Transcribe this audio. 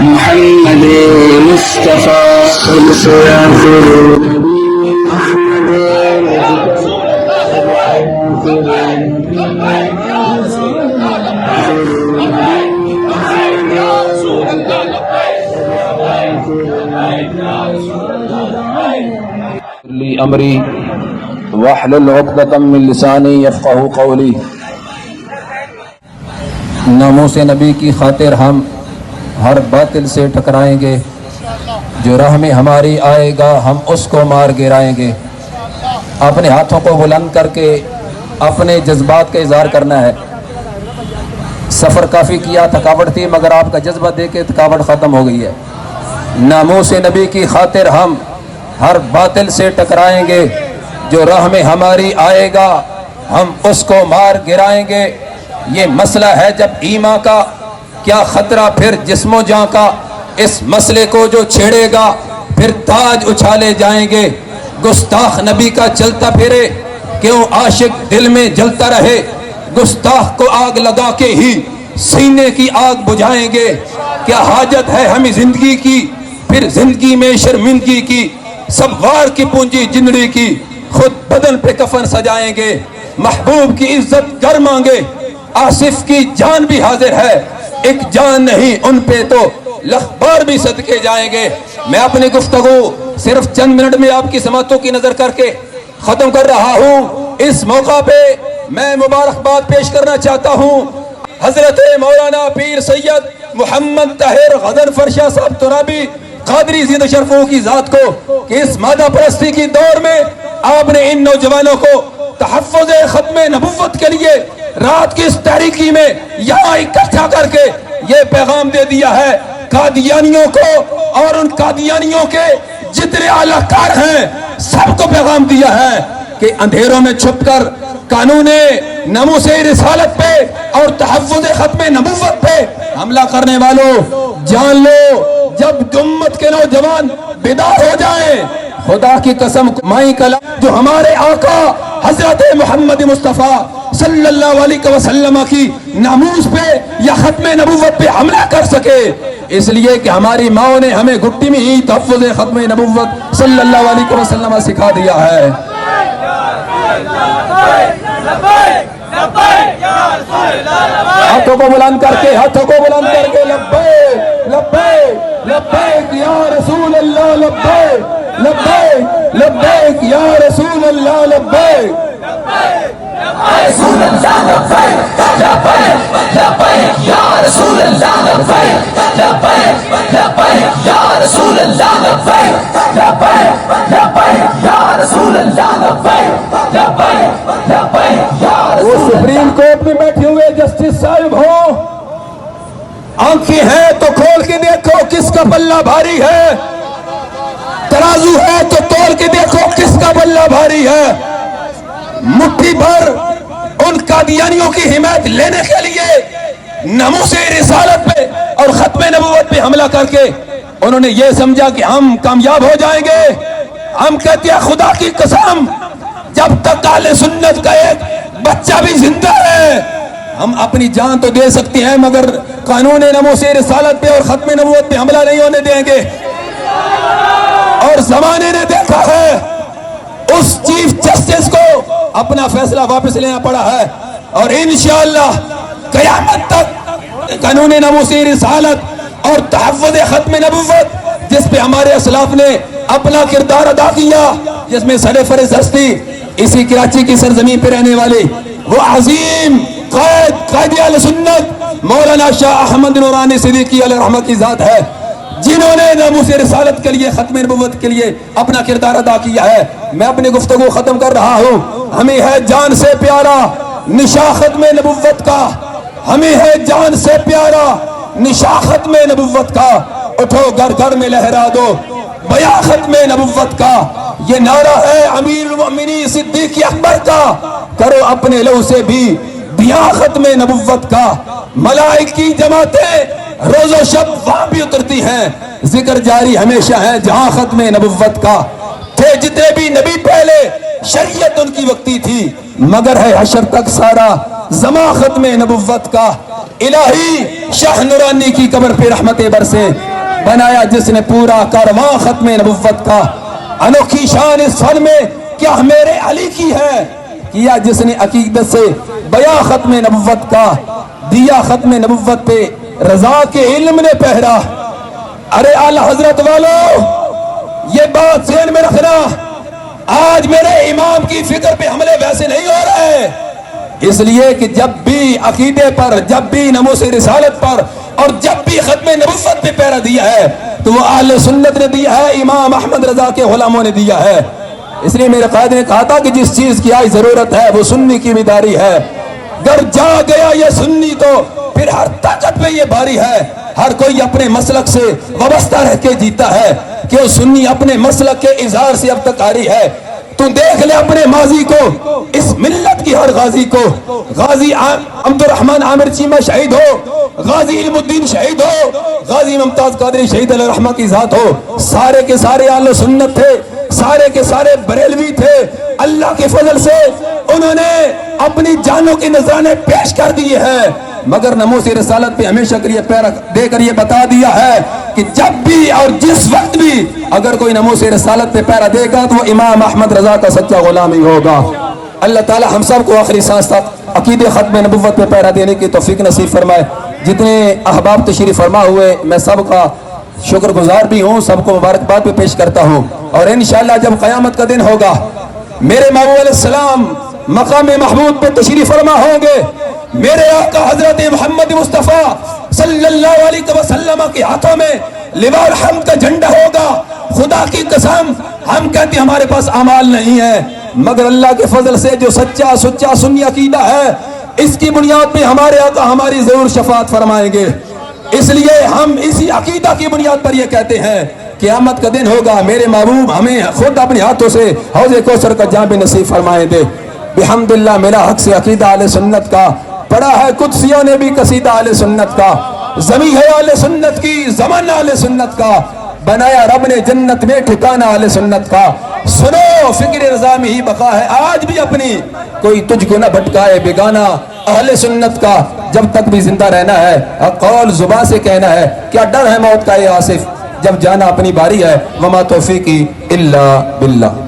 محمد مصطفى خلص يا خلود لی امری واحلل عقدۃ من لسانی یفقہوا قولی۔ ناموس نبی کی خاطر ہم ہر باطل سے ٹکرائیں گے، جو راہ میں ہماری آئے گا ہم اس کو مار گرائیں گے۔ اپنے ہاتھوں کو بلند کر کے اپنے جذبات کا اظہار کرنا ہے۔ سفر کافی کیا، تھکاوٹ تھی، مگر آپ کا جذبہ دیکھ کے تھکاوٹ ختم ہو گئی ہے۔ ناموس نبی کی خاطر ہم ہر باطل سے ٹکرائیں گے، جو راہ میں ہماری آئے گا ہم اس کو مار گرائیں گے۔ یہ مسئلہ ہے جب ایمان کا، کیا خطرہ پھر جسم و جاں کا، اس مسئلے کو جو چھیڑے گا پھر تاج اچھالے جائیں گے۔ گستاخ نبی کا چلتا پھرے، کیوں عاشق دل میں جلتا رہے، گستاخ کو آگ لگا کے ہی سینے کی آگ بجھائیں گے۔ کیا حاجت ہے ہمیں زندگی کی، پھر زندگی میں شرمندگی کی، سب وار کی پونجی جنڑی کی، خود بدن پہ کفن سجائیں گے۔ محبوب کی عزت گر مانگے، آصف کی جان بھی حاضر ہے، ایک جان نہیں ان پہ تو لکھ بار بھی صدقے جائیں گے۔ میں اپنی گفتگو صرف چند منٹ میں آپ کی سماعتوں کی نظر کر کے ختم کر رہا ہوں۔ اس موقع پہ میں مبارکباد پیش کرنا چاہتا ہوں حضرت مولانا پیر سید محمد طاہر غضنفر شاہ صاحب ترابی قادری زید شرفوں کی ذات کو، کہ اس مادہ پرستی کی دور میں آپ نے ان نوجوانوں کو تحفظ ختم نبوت کے لیے رات کی اس تاریکی میں یہاں اکٹھا کر کے یہ پیغام دے دیا ہے قادیانیوں کو، اور ان قادیانیوں کے جتنے اعلی کار ہیں سب کو پیغام دیا ہے کہ اندھیروں میں چھپ کر قانون ناموس رسالت پہ اور تحفظ ختم نبوت پہ حملہ کرنے والوں جان لو، جب امت کے نوجوان بیدار ہو جائیں، خدا کی قسم مائی کلام جو ہمارے آقا حضرت محمد مصطفیٰ صلی اللہ علیہ وسلم کی ناموس پہ یا ختم نبوت پہ حملہ کر سکے، اس لیے کہ ہماری ماں نے ہمیں گھٹی میں ہی تحفظ ختم نبوت صلی اللہ علیہ وسلم سکھا دیا ہے۔ ہاتھوں کو بلند کر کے، ہاتھوں کو بلند کر کے لبیک لبیک لبیک یا رسول اللہ، لبیک لبیک لبیک یا رسول اللہ، لبیک رسول اللہ، لبیک لبیک لبیک یا رسول اللہ، لبیک لبیک لبیک یا رسول اللہ، لبیک لبیک لبیک یا رسول اللہ، لبیک لبیک لبیک یا رسول اللہ۔ وہ سپریم کورٹ میں بیٹھے ہوئے جسٹس صاحب ہو، آنکھیں ہیں تو کھول کے دیکھو کس کا پلہ بھاری ہے، ترازو ہے تو تول کے دیکھو کس کا پلہ بھاری ہے۔ مٹھی بھر ان قادیانیوں کی حمایت لینے کے لیے ناموس رسالت پہ اور ختم نبوت پہ حملہ کر کے انہوں نے یہ سمجھا کہ ہم کامیاب ہو جائیں گے۔ ہم کہتے ہیں خدا کی قسم، جب تک اہل سنت کا ایک بچہ بھی زندہ ہے ہم اپنی جان تو دے سکتے ہیں، مگر قانون ناموس رسالت پہ اور ختم نبوت پہ حملہ نہیں ہونے دیں گے۔ اور زمانے نے دیکھا ہے اس چیف جسٹس کو اپنا فیصلہ واپس لینا پڑا ہے، اور انشاءاللہ قیامت تک قانون ناموس رسالت اور تحفظ ختم نبوت جس پہ ہمارے اسلاف نے اپنا کردار ادا کیا، جس میں سرفرست ہستی اسی کراچی کی سرزمین پہ رہنے والے وہ عظیم قائد اہل سنت مولانا شاہ احمد نورانی صدیقی علیہ رحمت کی ذات ہے، جنہوں نے ناموس رسالت کے لیے ختم نبوت کے لیے اپنا کردار ادا کیا ہے۔ میں اپنی گفتگو ختم کر رہا ہوں۔ ہمیں ہے جان سے پیارا نشاں ختم نبوت کا، ہمیں ہے جان سے پیارا نشاں ختم نبوت کا، اٹھو گھر گھر میں لہرا دو بیاں ختم نبوت کا۔ یہ نعرہ ہے امیر المؤمنین صدیق اکبر کا، کرو اپنے لو سے بھی بیاں ختم نبوت کا۔ ملائک کی جماعتیں روز و شب وہاں بھی اترتی ہیں، ذکر جاری ہمیشہ ہے جہاں ختم نبوت کا۔ تھے جتنے بھی نبی پہلے شریعت ان کی وقتی تھی، مگر ہے حشر تک سارا زمان ختم نبوت کا۔ الہی شاہ نورانی کی قبر پہ رحمت برسے، بنایا جس نے پورا کارواں ختم نبوت کا۔ انوکھی شان اس فن میں کیا میرے علی کی ہے، کیا جس نے عقیدت سے بیاں ختم نبوت کا۔ دیا ختم نبوت پہ رضا کے علم نے پہرا۔ ارے اعلی حضرت والو، یہ بات ذہن میں رکھنا، آج میرے امام کی فکر پہ حملے ویسے نہیں ہو رہے، اس لیے کہ جب بھی عقیدے پر، جب بھی ناموس رسالت پر، اور جب بھی ختم نبوت پہ پہرا دیا ہے تو وہ اہل سنت نے دیا ہے، امام احمد رضا کے غلاموں نے دیا ہے۔ اس لیے میرے قائد نے کہا تھا کہ جس چیز کی آج ضرورت ہے وہ سنی کی بیداری ہے۔ گر جا گیا یہ سنی تو پھر ہر طاقت پہ یہ باری ہے۔ ہر کوئی اپنے مسلک سے وابستہ رہ کے جیتا ہے کہ وہ سنی اپنے مسلک کے اظہار سے اب تک آری ہے۔ تو دیکھ لے اپنے ماضی کو، اس ملت کی ہر غازی کو، غازی عبد الرحمن عامر چیمہ شہید ہو، غازی علم الدین شہید ہو، غازی ممتاز قادری شہید علیہ الرحمہ کی ذات ہو، سارے کے سارے اہل سنت تھے، سارے کے سارے بریلوی تھے۔ اللہ کے فضل سے انہوں نے اپنی جانوں کے نذرانے پیش کر دیے ہیں، مگر ناموس رسالت پہ ہمیشہ کے لیے پیرا دے کر یہ بتا دیا ہے کہ جب بھی اور جس وقت بھی اگر کوئی ناموس رسالت پہ پیرا دے گا تو وہ امام احمد رضا کا سچا غلام ہی ہوگا۔ اللہ تعالی ہم سب کو آخری سانس تک عقیدے ختم نبوت پہ پیرا دینے کی توفیق نصیب فرمائے۔ جتنے احباب تشریف فرما ہوئے میں سب کا شکر گزار بھی ہوں، سب کو مبارکباد پہ پیش کرتا ہوں، اور انشاءاللہ جب قیامت کا دن ہوگا میرے محبوب علیہ السلام مقام محمود پہ تشریف فرما ہوں گے، میرے آقا حضرت محمد مصطفیٰ صلی اللہ علیہ وسلم کے ہاتھوں میں لواء الحمد کا جھنڈا ہوگا۔ خدا کی قسم ہم کہتے ہیں ہمارے پاس اعمال نہیں ہے، مگر اللہ کے فضل سے جو سچا سچا سنی عقیدہ ہے اس کی بنیاد پہ ہمارے آقا ہماری ضرور شفاعت فرمائیں گے۔ اس لیے ہم اسی عقیدہ کی بنیاد پر یہ کہتے ہیں قیامت کا دن ہوگا، میرے محبوب ہمیں خود اپنے ہاتھوں سے حوض کوثر کا جام بھی نصیب فرمائیں دے۔ بحمداللہ میرا حق سے عقیدہ اہل سنت کا پڑھا ہے، قدسیوں نے بھی قصیدہ اہل سنت کا، زمین ہے اہل سنت کی، زمان اہل سنت کا، بنایا رب نے جنت میں ٹھکانہ اہل سنت کا۔ سنو فکر رضا میں ہی بقا ہے، آج بھی اپنی کوئی تجھ کو نہ بھٹکائے بیگانہ اہل سنت کا، جب تک بھی زندہ رہنا ہے قول زبان سے کہنا ہے، کیا ڈر ہے موت کا اے آصف، جب جانا اپنی باری ہے، وما توفیقی الا باللہ۔